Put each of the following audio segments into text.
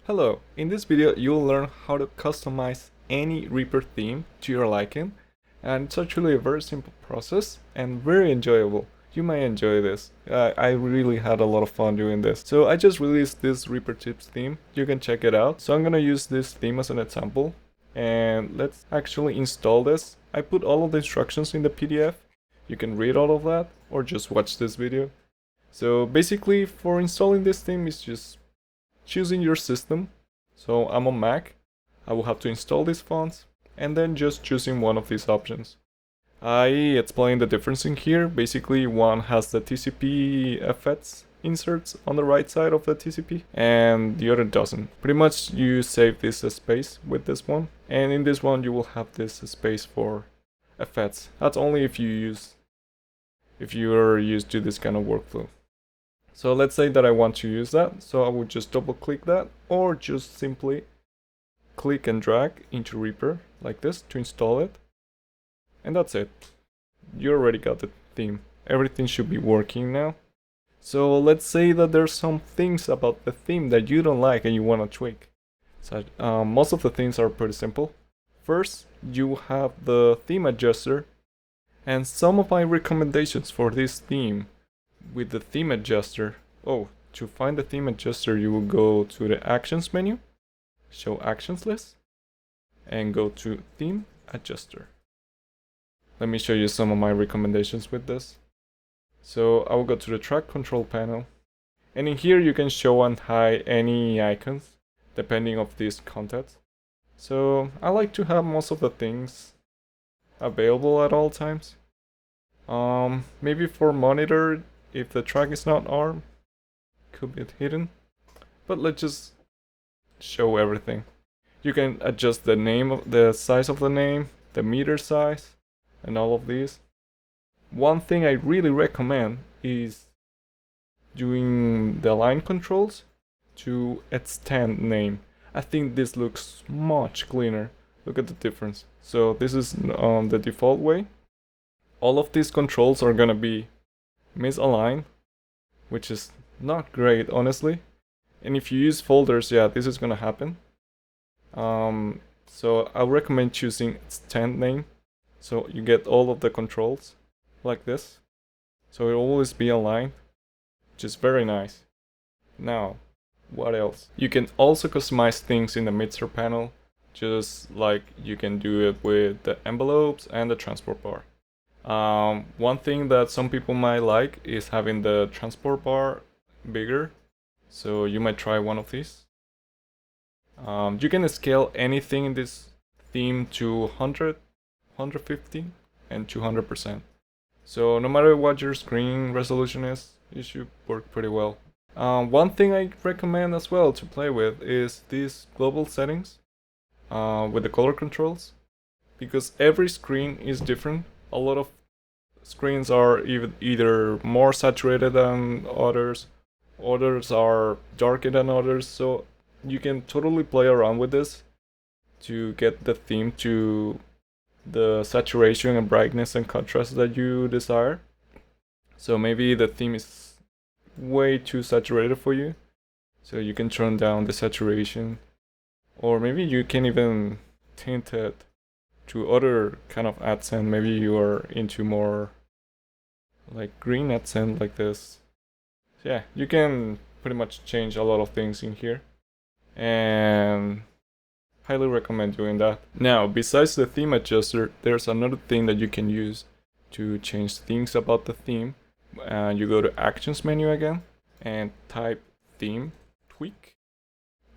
Hello, in this video you'll learn how to customize any Reaper theme to your liking, and it's actually a very simple process and very enjoyable. You might enjoy this. I really had a lot of fun doing this. So I just released this Reapertips theme. You can check it out. So I'm gonna use this theme as an example, and let's actually install this. I put all of the instructions in the PDF. You can read all of that or just watch this video. So basically for installing this theme is just choosing your system. So I'm on Mac, I will have to install these fonts, and then just choosing one of these options. I explained the difference in here. Basically one has the TCP effects inserts on the right side of the TCP and the other doesn't. Pretty much you save this space with this one, and in this one you will have this space for effects. That's only if you're used to this kind of workflow. So let's say that I want to use that, so I would just double click that or just simply click and drag into Reaper like this to install it. And that's it. You already got the theme. Everything should be working now. So let's say that there's some things about the theme that you don't like and you want to tweak. So most of the things are pretty simple. First, you have the theme adjuster, and some of my recommendations for this theme with the theme adjuster. To find the theme adjuster, you will go to the actions menu, show actions list, and go to theme adjuster. Let me show you some of my recommendations with this. So I will go to the track control panel, and in here you can show and hide any icons depending of these contents. So I like to have most of the things available at all times. Maybe for monitor, if the track is not armed, could be hidden, but let's just show everything. You can adjust the name of the size of the name, the meter size, and all of these. One thing I really recommend is doing the line controls to extend name. I think this looks much cleaner. Look at the difference. So this is the default way. All of these controls are gonna be misaligned, which is not great, honestly. And if you use folders, yeah, this is gonna happen. So I recommend choosing extend name, so you get all of the controls like this, so it will always be aligned, which is very nice. Now, what else? You can also customize things in the mixer panel, just like you can do it with the envelopes and the transport bar. One thing that some people might like is having the transport bar bigger, so you might try one of these. You can scale anything in this theme to 100, 150, and 200%. So no matter what your screen resolution is, it should work pretty well. One thing I recommend as well to play with is these global settings with the color controls, because every screen is different. A lot of screens are either more saturated than others are darker than others, so you can totally play around with this to get the theme to the saturation and brightness and contrast that you desire. So maybe the theme is way too saturated for you, so you can turn down the saturation, or maybe you can even tint it to other kind of accent. Maybe you are into more like green accent like this. Yeah, you can pretty much change a lot of things in here, and highly recommend doing that. Now, besides the theme adjuster, there's another thing that you can use to change things about the theme. You go to actions menu again and type theme tweak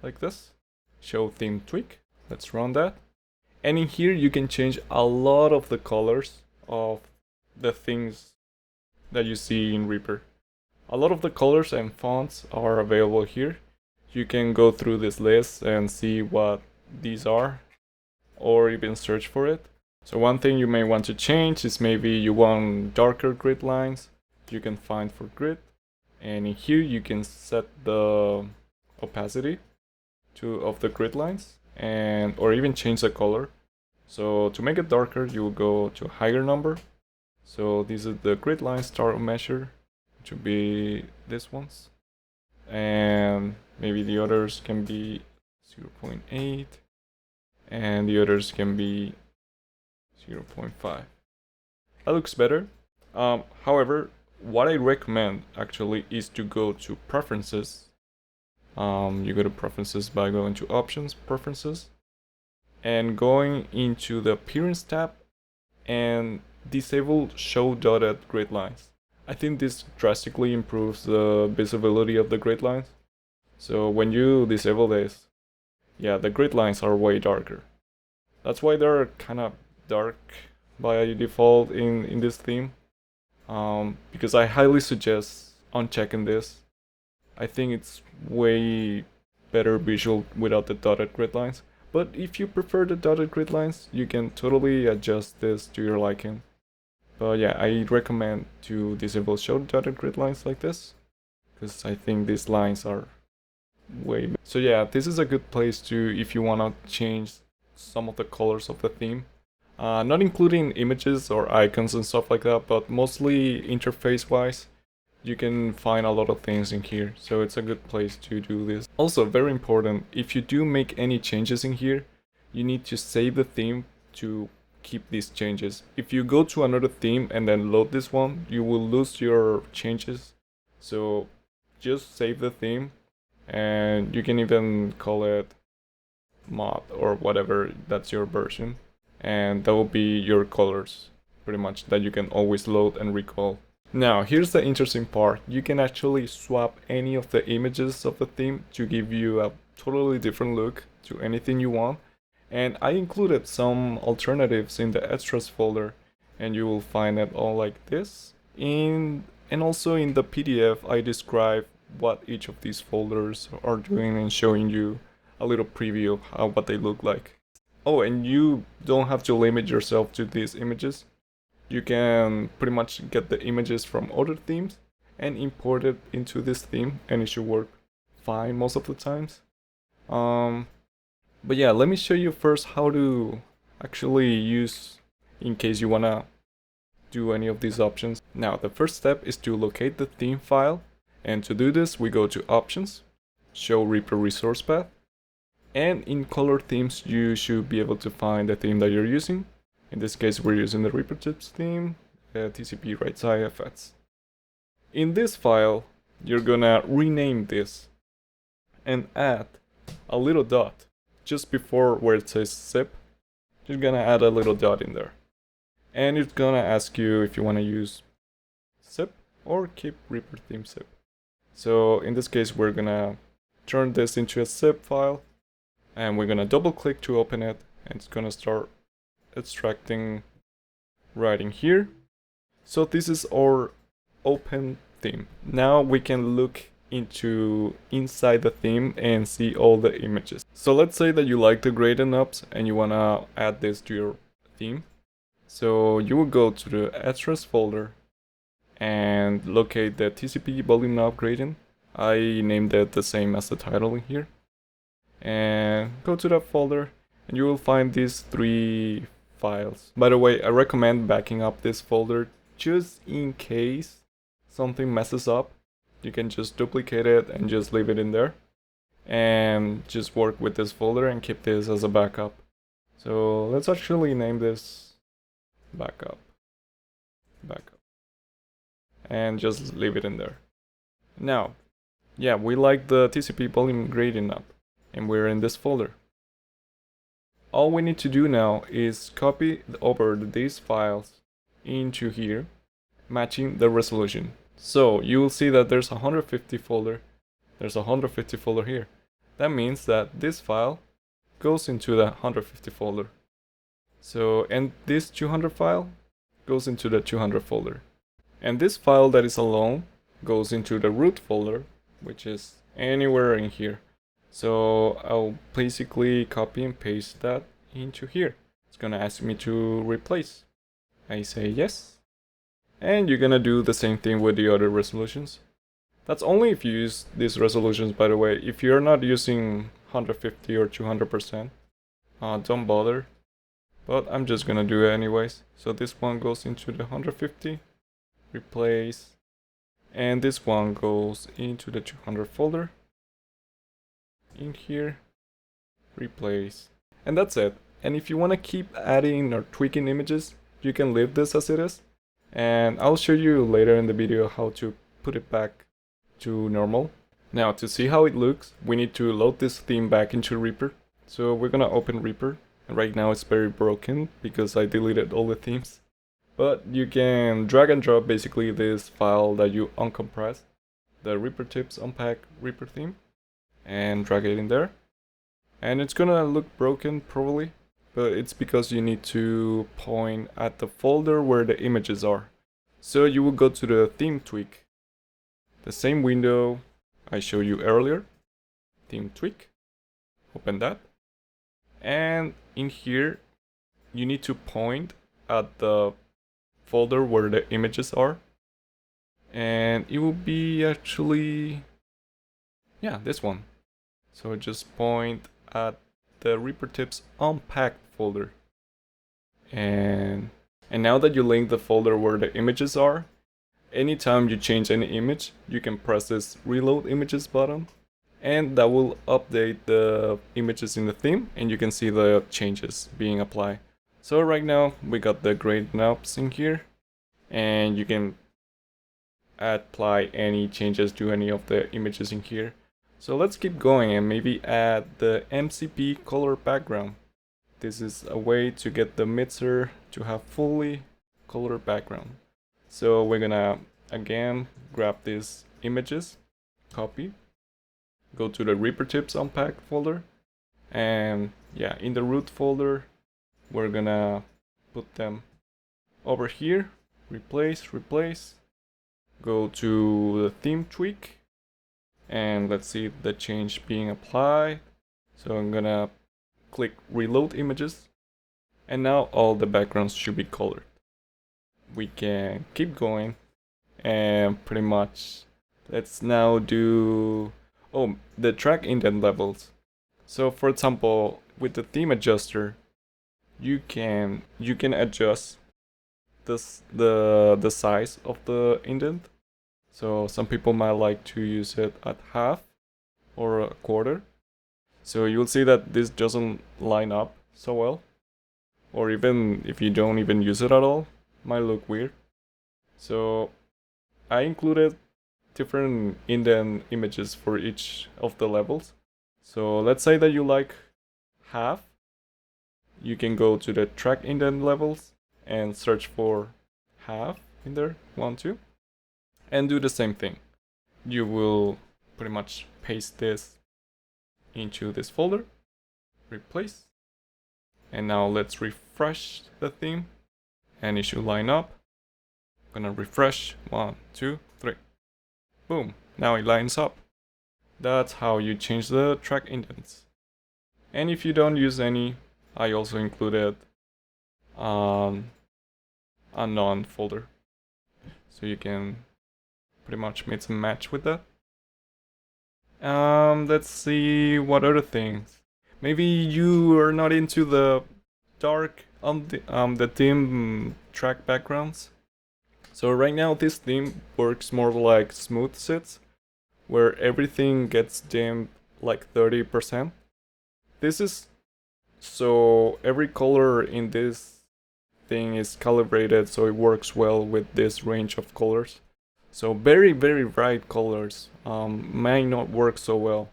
like this, show theme tweak. Let's run that. And in here you can change a lot of the colors of the things that you see in Reaper. A lot of the colors and fonts are available here. You can go through this list and see what these are, or even search for it. So one thing you may want to change is maybe you want darker grid lines. You can find for grid, and in here you can set the opacity of the grid lines, and or even change the color. So to make it darker, you will go to a higher number. So these are the grid lines start measure, which would be these ones, and maybe the others can be 0.8, and the others can be 0.5. That looks better. However, what I recommend actually is to go to preferences. You go to preferences by going to options, preferences, and going into the appearance tab and disable show dotted grid lines. I think this drastically improves the visibility of the grid lines. So when you disable this, yeah, the grid lines are way darker. That's why they're kind of dark by default in this theme. Because I highly suggest unchecking this. I think it's way better visual without the dotted grid lines. But if you prefer the dotted grid lines, you can totally adjust this to your liking. But yeah, I recommend to disable show dotted grid lines like this, because I think these lines are way better. So yeah, this is a good place to, if you want to change some of the colors of the theme. Not including images or icons and stuff like that, but mostly interface wise. You can find a lot of things in here, so it's a good place to do this. Also, very important, if you do make any changes in here, you need to save the theme to keep these changes. If you go to another theme and then load this one, you will lose your changes. So just save the theme, and you can even call it mod or whatever, that's your version, and that will be your colors pretty much that you can always load and recall. Now, here's the interesting part. You can actually swap any of the images of the theme to give you a totally different look to anything you want. And I included some alternatives in the extras folder, and you will find it all like this. And also in the PDF, I describe what each of these folders are doing and showing you a little preview of what they look like. Oh, and you don't have to limit yourself to these images. You can pretty much get the images from other themes and import it into this theme, and it should work fine most of the times. But yeah, let me show you first how to actually use in case you wanna do any of these options. Now, the first step is to locate the theme file, and to do this, we go to Options, Show Reaper Resource Path, and in Color Themes, you should be able to find the theme that you're using. In this case, we're using the Reapertips theme, TCP right IFS. In this file, you're gonna rename this and add a little dot just before where it says zip. You're gonna add a little dot in there, and it's gonna ask you if you want to use zip or keep Reaper theme zip. So in this case, we're gonna turn this into a zip file, and we're gonna double click to open it, and it's gonna start extracting right in here. So this is our open theme. Now we can look into inside the theme and see all the images. So let's say that you like the gradient knobs and you wanna add this to your theme. So you will go to the extras folder and locate the TCP volume knob gradient. I named it the same as the title in here. And go to that folder and you will find these 3 files. By the way, I recommend backing up this folder just in case something messes up. You can just duplicate it and just leave it in there, and just work with this folder and keep this as a backup. So let's actually name this backup, and just leave it in there. Now, yeah, we like the TCP volume gradient knob, and we're in this folder. All we need to do now is copy over these files into here, matching the resolution. So you will see that there's a 150 folder, there's a 150 folder here. That means that this file goes into the 150 folder. So, and this 200 file goes into the 200 folder. And this file that is alone goes into the root folder, which is anywhere in here. So I'll basically copy and paste that into here. It's gonna ask me to replace. I say yes. And you're gonna do the same thing with the other resolutions. That's only if you use these resolutions, by the way. If you're not using 150 or 200%, don't bother. But I'm just gonna do it anyways. So this one goes into the 150, replace, and this one goes into the 200 folder in here. replace, and that's it. And if you want to keep adding or tweaking images, you can leave this as it is, and I'll show you later in the video how to put it back to normal. Now, to see how it looks, we need to load this theme back into Reaper. So we're gonna open Reaper, and right now it's very broken because I deleted all the themes. But you can drag and drop basically this file that you uncompress, the Reapertips unpack Reaper theme, and drag it in there. And it's gonna look broken probably, but it's because you need to point at the folder where the images are. So you will go to the theme tweak, the same window I showed you earlier, theme tweak, open that, and in here you need to point at the folder where the images are, and it will be actually, yeah, this one. So just point at the Reapertips unpacked folder, and now that you link the folder where the images are, anytime you change any image, you can press this reload images button, and that will update the images in the theme, and you can see the changes being applied. So right now we got the grade knobs in here, and you can apply any changes to any of the images in here. So let's keep going and maybe add the MCP color background. This is a way to get the mixer to have fully color background. So we're gonna again grab these images, copy, go to the Reapertips unpack folder, and yeah, in the root folder we're gonna put them over here, replace, go to the theme tweak, and let's see the change being applied. So I'm gonna click reload images, and now all the backgrounds should be colored. We can keep going, and pretty much let's now do the track indent levels. So for example, with the theme adjuster, you can adjust the size of the indent. So some people might like to use it at half or a quarter. So you'll see that this doesn't line up so well, or even if you don't even use it at all, might look weird. So I included different indent images for each of the levels. So let's say that you like half, you can go to the track indent levels and search for half in there, 1, 2, and do the same thing. You will pretty much paste this into this folder, replace, and now let's refresh the theme, and it should line up. I'm gonna refresh, 1, 2, 3, boom, now it lines up. That's how you change the track indents. And if you don't use any, I also included a none folder, so you can pretty much mix and match with that. Let's see what other things. Maybe you are not into the dark the theme track backgrounds. So right now this theme works more like smooth sets, where everything gets dimmed like 30%. This is so every color in this thing is calibrated so it works well with this range of colors. So very bright colors might not work so well.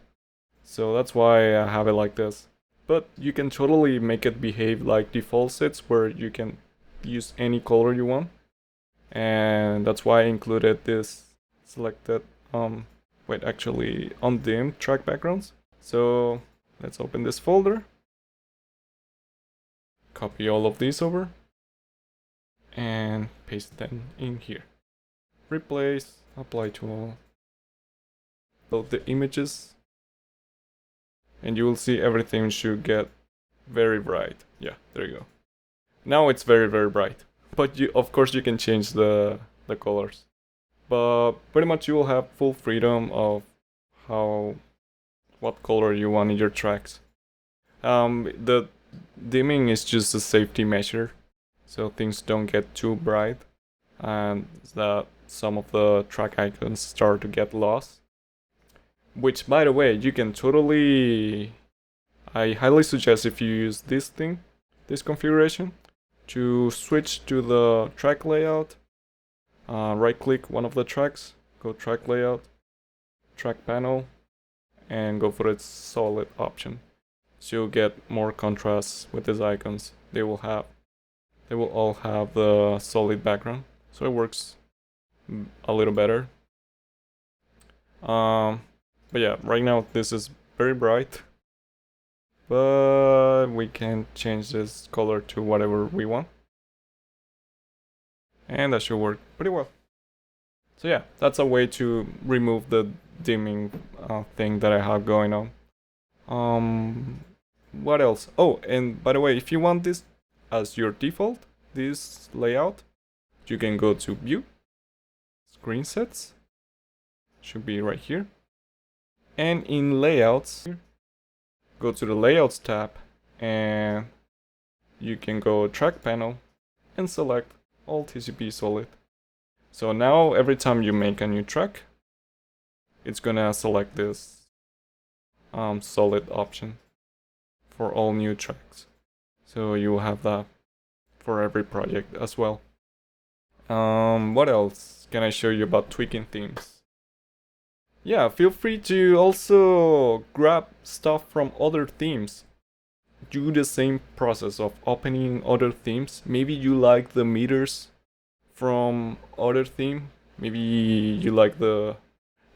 So that's why I have it like this. But you can totally make it behave like default sets where you can use any color you want. And that's why I included this selected actually undimmed track backgrounds. So let's open this folder, copy all of these over, and paste them in here. Replace, apply to all, load the images, and you will see everything should get very bright. Yeah, there you go. Now it's very bright. But of course you can change the colors. But pretty much you will have full freedom of what color you want in your tracks. The dimming is just a safety measure, so things don't get too bright, and that some of the track icons start to get lost. Which, by the way, you can totally I highly suggest, if you use this configuration, to switch to the track layout. Right click one of the tracks, go track layout, track panel, and go for its solid option. So you'll get more contrast with these icons. They will all have the solid background, so it works a little better. But yeah, right now this is very bright, but we can change this color to whatever we want, and that should work pretty well. So yeah, that's a way to remove the dimming thing that I have going on. What else? Oh, and by the way, if you want this as your default, this layout, you can go to View, Screen Sets, should be right here, and in Layouts, go to the Layouts tab, and you can go Track Panel and select All TCP Solid. So now every time you make a new track, it's gonna select this solid option for all new tracks. So you will have that for every project as well. What else can I show you about tweaking themes? Yeah, feel free to also grab stuff from other themes. Do the same process of opening other themes. Maybe you like the meters from other theme. Maybe you like the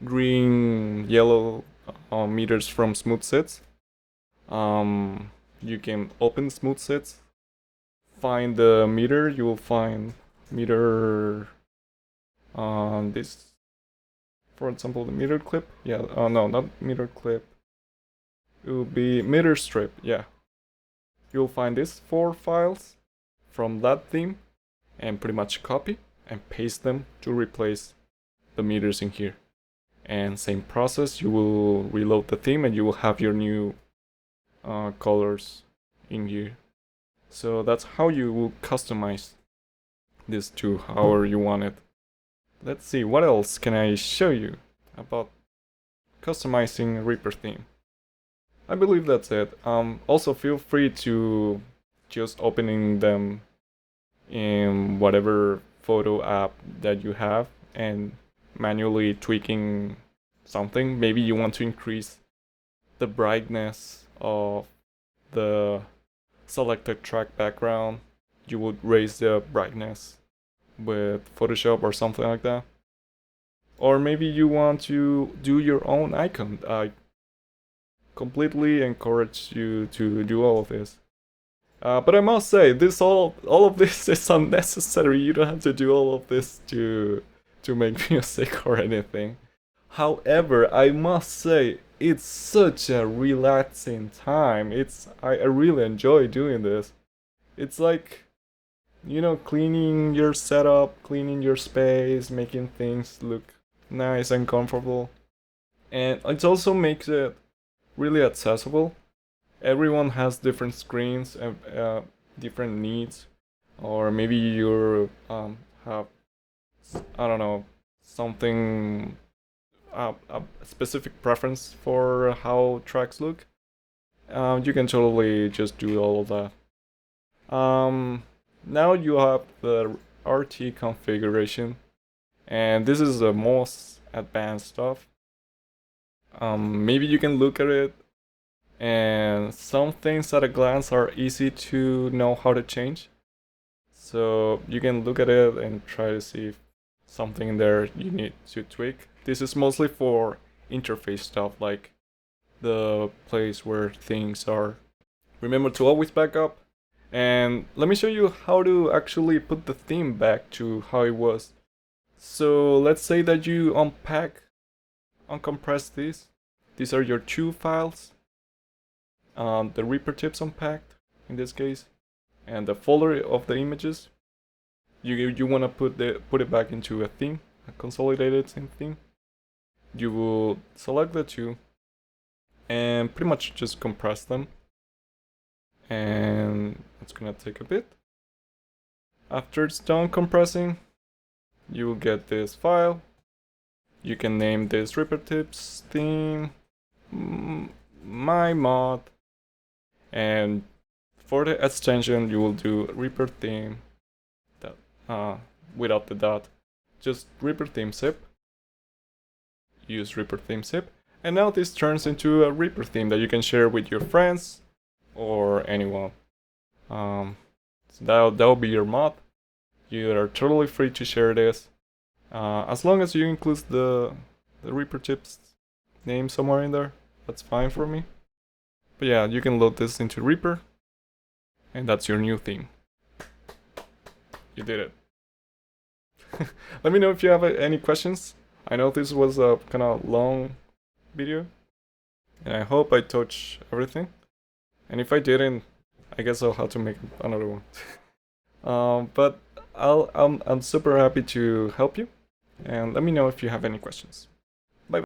green, yellow meters from Smooth Sets. You can open Smooth Sets, find the meter. You will find meter on this, for example, the meter clip. Yeah, no, not meter clip. It will be meter strip. Yeah, you'll find these 4 files from that theme and pretty much copy and paste them to replace the meters in here. And same process, you will reload the theme and you will have your new colors in here. So that's how you will customize this to however you want it. Let's see, what else can I show you about customizing a Reaper theme? I believe that's it. Also feel free to just opening them in whatever photo app that you have and manually tweaking something. Maybe you want to increase the brightness of the selected track background. You would raise the brightness with Photoshop or something like that. Or maybe you want to do your own icon. I completely encourage you to do all of this. But I must say, all of this is unnecessary. You don't have to do all of this to make music or anything. However, I must say, it's such a relaxing time. I really enjoy doing this. It's like, you know, cleaning your setup, cleaning your space, making things look nice and comfortable. And it also makes it really accessible. Everyone has different screens and different needs, or maybe you have, I don't know, something, a specific preference for how tracks look. You can totally just do all of that. Now you have the RT configuration, and this is the most advanced stuff. Maybe you can look at it, and some things at a glance are easy to know how to change. So you can look at it and try to see if something in there you need to tweak. This is mostly for interface stuff, like the place where things are. Remember to always back up. And let me show you how to actually put the theme back to how it was. So let's say that you uncompress these. These are your 2 files. The Reapertips unpacked in this case, and the folder of the images. You want to put it back into a theme, a consolidated theme. You will select the 2 and pretty much just compress them, and it's gonna take a bit. After it's done compressing, you will get this file. You can name this Reapertips theme my mod, And for the extension, you will do Reaper theme without the dot. Just Reaper theme zip. Use Reaper theme zip. And now this turns into a Reaper theme that you can share with your friends or anyone. So that'll be your mod. You are totally free to share this. As long as you include the Reapertips name somewhere in there, that's fine for me. But yeah, you can load this into Reaper, and that's your new theme. You did it. Let me know if you have any questions. I know this was a kind of long video, and I hope I touched everything. And if I didn't, I guess I'll have to make another one. But I'm super happy to help you, and let me know if you have any questions.